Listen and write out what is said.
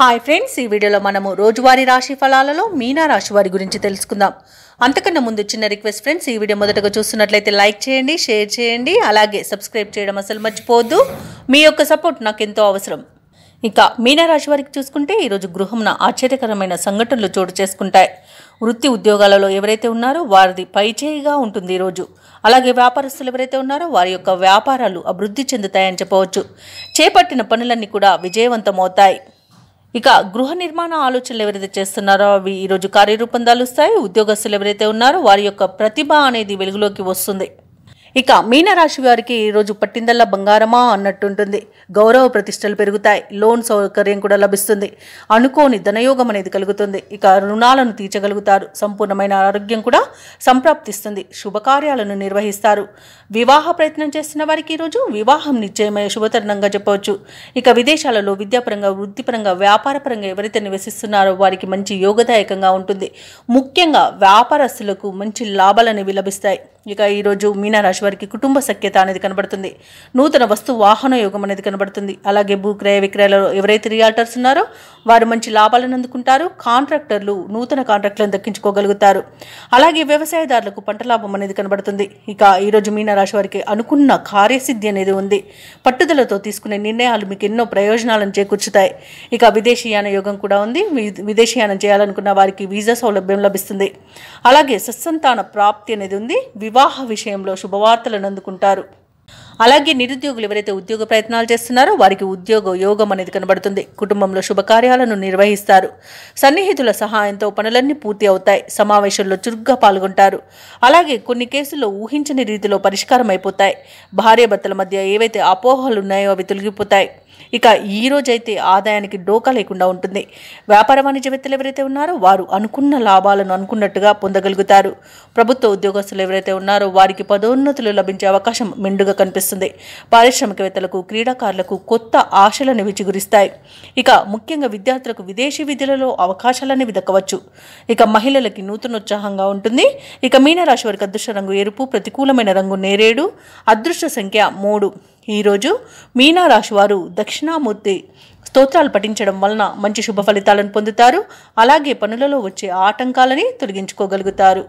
Hi friends, ఈ వీడియోలో మనము రోజువారీ రాశి ఫలాలలో మీనా రాశి వారి గురించి తెలుసుకుందాం. అంతకన్నా ముందు చిన్న రిక్వెస్ట్ ఫ్రెండ్స్, ఈ వీడియో మొదటగా చూస్తున్నట్లయితే లైక్ చేయండి, షేర్ చేయండి, అలాగే సబ్స్క్రైబ్ చేయడం అసలు మర్చిపోవద్దు. మీ యొక్క సపోర్ట్ నాకు ఎంతో అవసరం. ఇక మీనా రాశి వారికి చూసుకుంటే ఈరోజు గృహంన ఆశ్చర్యకరమైన సంఘటనలు చోటు చేసుకుంటాయి. వృత్తి ఉద్యోగాలలో ఎవరైతే ఉన్నారో వారిది పైచేయిగా ఉంటుంది ఈరోజు. అలాగే వ్యాపారస్తులు ఎవరైతే ఉన్నారో వారి యొక్క వ్యాపారాలు అభివృద్ధి చెందుతాయని చెప్పవచ్చు. చేపట్టిన పనులన్నీ కూడా విజయవంతమవుతాయి. ఇక గృహ నిర్మాణ ఆలోచనలు ఎవరైతే చేస్తున్నారో అవి ఈరోజు కార్యరూపం దాలుస్తాయి. ఉద్యోగస్తులు ఎవరైతే ఉన్నారో వారి యొక్క ప్రతిభ అనేది వెలుగులోకి వస్తుంది. ఇక మీనరాశి వారికి ఈరోజు పట్టిందల్లా బంగారమా అన్నట్టుంటుంది. గౌరవ ప్రతిష్టలు పెరుగుతాయి. లోన్ సౌకర్యం కూడా లభిస్తుంది. అనుకోని ధనయోగం అనేది కలుగుతుంది. ఇక రుణాలను తీర్చగలుగుతారు. సంపూర్ణమైన ఆరోగ్యం కూడా సంప్రాప్తిస్తుంది. శుభకార్యాలను నిర్వహిస్తారు. వివాహ ప్రయత్నం చేస్తున్న వారికి ఈరోజు వివాహం నిశ్చయమైన శుభతరుణంగా చెప్పవచ్చు. ఇక విదేశాలలో విద్యాపరంగా, వృత్తిపరంగా, వ్యాపారపరంగా ఎవరైతే నివసిస్తున్నారో వారికి మంచి యోగదాయకంగా ఉంటుంది. ముఖ్యంగా వ్యాపారస్తులకు మంచి లాభాలు అనేవి లభిస్తాయి. ఇక ఈరోజు మీనరాశి వారికి కుటుంబ సఖ్యత అనేది కనబడుతుంది. నూతన వస్తు వాహన యోగం అనేది కనబడుతుంది. అలాగే భూక్రయ విక్రయాలలో ఎవరైతే రియాల్టర్స్ ఉన్నారో వారు మంచి లాభాలను అందుకుంటారు. కాంట్రాక్టర్లు నూతన కాంట్రాక్టులను దక్కించుకోగలుగుతారు. అలాగే వ్యవసాయదారులకు పంట లాభం అనేది కనబడుతుంది. ఇక ఈరోజు మీనరాశి వారికి అనుకున్న కార్యసిద్ధి అనేది ఉంది. పట్టుదలతో తీసుకునే నిర్ణయాలు మీకు ఎన్నో ప్రయోజనాలను చేకూర్చుతాయి. ఇక విదేశీయాన యోగం కూడా ఉంది. విదేశీయానం చేయాలనుకున్న వారికి వీసా సౌలభ్యం లభిస్తుంది. అలాగే సత్సంతాన ప్రాప్తి అనేది ఉంది. వివాహ విషయంలో శుభవార్తలను అందుకుంటారు. అలాగే నిరుద్యోగులు ఎవరైతే ఉద్యోగ ప్రయత్నాలు చేస్తున్నారో వారికి ఉద్యోగ యోగం అనేది కనబడుతుంది. కుటుంబంలో శుభకార్యాలను నిర్వహిస్తారు. సన్నిహితుల సహాయంతో పనులన్నీ పూర్తి అవుతాయి. సమావేశంలో చురుగ్గా పాల్గొంటారు. అలాగే కొన్ని కేసుల్లో ఊహించని రీతిలో పరిష్కారం అయిపోతాయి. భార్యాభర్తల మధ్య ఏవైతే అపోహలు ఉన్నాయో అవి తొలగిపోతాయి. ఇక ఈ రోజైతే ఆదాయానికి డోకా లేకుండా ఉంటుంది. వ్యాపార వాణిజ్యవేత్తలు ఎవరైతే ఉన్నారో వారు అనుకున్న లాభాలను అనుకున్నట్టుగా పొందగలుగుతారు. ప్రభుత్వ ఉద్యోగస్తులు ఎవరైతే ఉన్నారో వారికి పదోన్నతులు లభించే అవకాశం మెండుగా కనిపిస్తుంది. పారిశ్రామికవేత్తలకు, క్రీడాకారులకు కొత్త ఆశలను విచిగురిస్తాయి. ఇక ముఖ్యంగా విద్యార్థులకు విదేశీ విద్యలలో అవకాశాలనేవి దక్కవచ్చు. ఇక మహిళలకి నూతనోత్సాహంగా ఉంటుంది. ఇక మీనరాశి వారికి అదృష్ట రంగు ఎరుపు, ప్రతికూలమైన రంగు నేరేడు, అదృష్ట సంఖ్య 3. ఈరోజు మీనరాశి వారు దక్షిణామూర్తి స్తోత్రాలు పఠించడం వలన మంచి శుభ ఫలితాలను పొందుతారు. అలాగే పనులలో వచ్చే ఆటంకాలని తొలగించుకోగలుగుతారు.